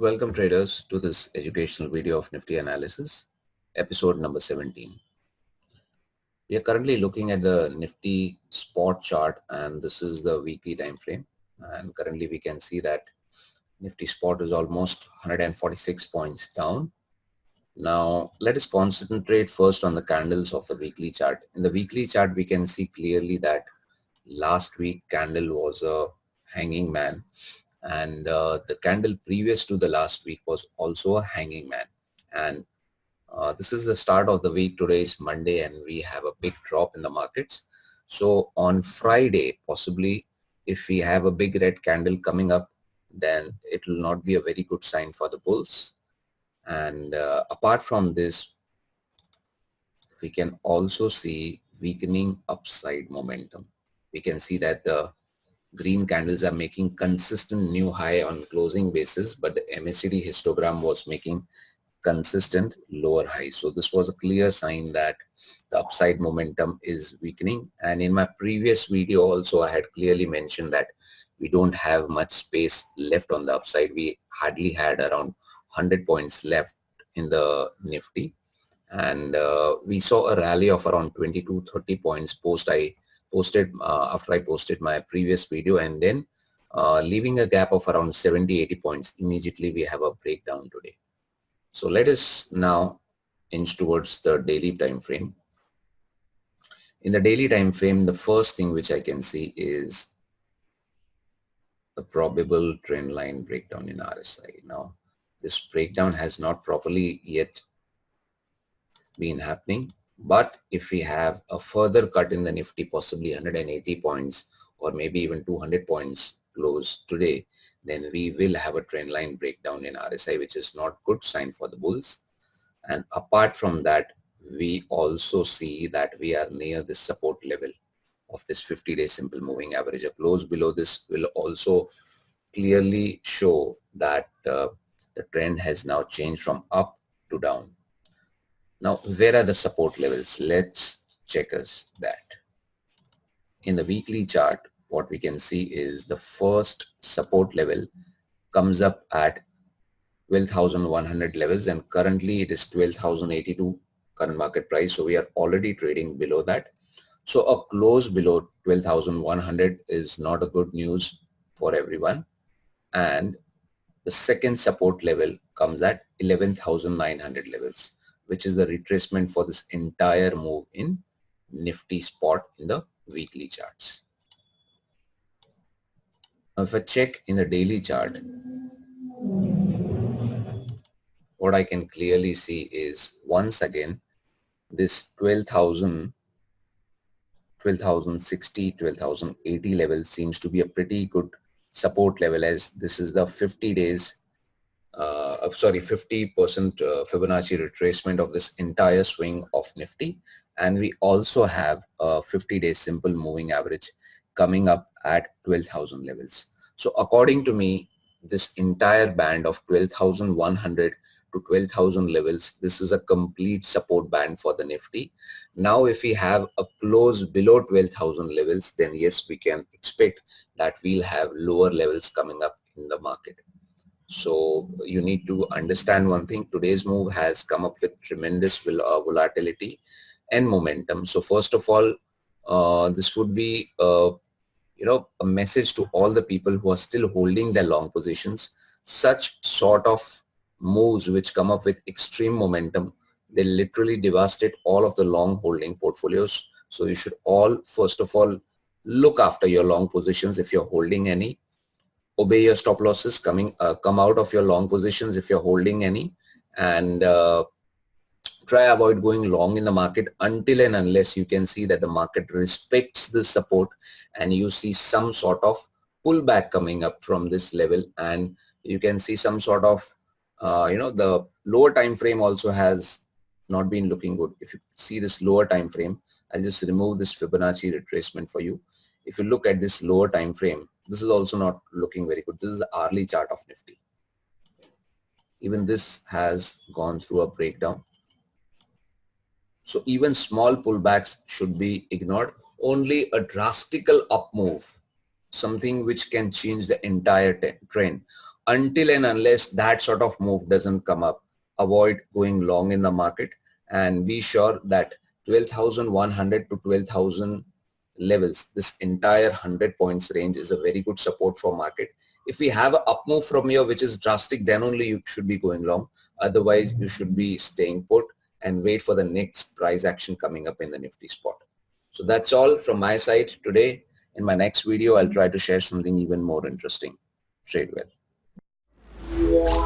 Welcome traders to this educational video of Nifty Analysis, episode number 17. We are currently looking at the Nifty spot chart and this is the weekly time frame. And currently we can see that Nifty spot is almost 146 points down. Now let us concentrate first on the candles of the weekly chart. In the weekly chart we can see clearly that last week candle was a hanging man. And the candle previous to the last week was also a hanging man. And this is the start of the week. Today is Monday and we have a big drop in the markets. So on Friday, possibly if we have a big red candle coming up, then it will not be a very good sign for the bulls. And apart from this, we can also see weakening upside momentum. We can see that the green candles are making consistent new high on closing basis, but the MACD histogram was making consistent lower high. So this was a clear sign that the upside momentum is weakening. And in my previous video also, I had clearly mentioned that we don't have much space left on the upside. We hardly had around 100 points left in the Nifty. And we saw a rally of around 20 to 30 points after I posted my previous video, and then leaving a gap of around 70-80 points. Immediately we have a breakdown today. So let us now inch towards the daily time frame. In the daily time frame, the first thing which I can see is the probable trend line breakdown in RSI. Now this breakdown has not properly yet been happening, but if we have a further cut in the Nifty, possibly 180 points or maybe even 200 points close today, then we will have a trend line breakdown in RSI, which is not good sign for the bulls. And apart from that, we also see that we are near this support level of this 50-day simple moving average. A close below this will also clearly show that the trend has now changed from up to down. Now, where are the support levels? Let's check us that. In the weekly chart, what we can see is the first support level comes up at 12,100 levels, and currently it is 12,082 current market price. So we are already trading below that. So a close below 12,100 is not a good news for everyone. And the second support level comes at 11,900 levels, which is the retracement for this entire move in Nifty spot in the weekly charts. Now, if I check in the daily chart, what I can clearly see is once again this 12,060, 12,080 level seems to be a pretty good support level, as this is the 50 days 50% Fibonacci retracement of this entire swing of Nifty. And we also have a 50-day simple moving average coming up at 12,000 levels. So according to me, this entire band of 12,100 to 12,000 levels, this is a complete support band for the Nifty. Now, if we have a close below 12,000 levels, then yes, we can expect that we'll have lower levels coming up in the market. So you need to understand one thing. Today's move has come up with tremendous volatility and momentum. So first of all, this would be a message to all the people who are still holding their long positions. Such sort of moves which come up with extreme momentum, they literally devastate all of the long holding portfolios. So you should all first of all look after your long positions if you're holding any. Obey your stop losses, come out of your long positions if you're holding any, and try avoid going long in the market until and unless you can see that the market respects this support and you see some sort of pullback coming up from this level, and you can see some sort of the lower time frame also has not been looking good. If you see this lower time frame, I'll just remove this Fibonacci retracement for you. If you look at this lower time frame, this is also not looking very good. This is the hourly chart of Nifty. Even this has gone through a breakdown. So even small pullbacks should be ignored. Only a drastical up move, something which can change the entire trend, until and unless that sort of move doesn't come up, avoid going long in the market and be sure that 12,100 to 12,000 levels, this entire 100 points range is a very good support for market. If we have an up move from here which is drastic, then only you should be going long. Otherwise, you should be staying put and wait for the next price action coming up in the Nifty spot. So that's all from my side today. In my next video, I'll try to share something even more interesting. Trade well.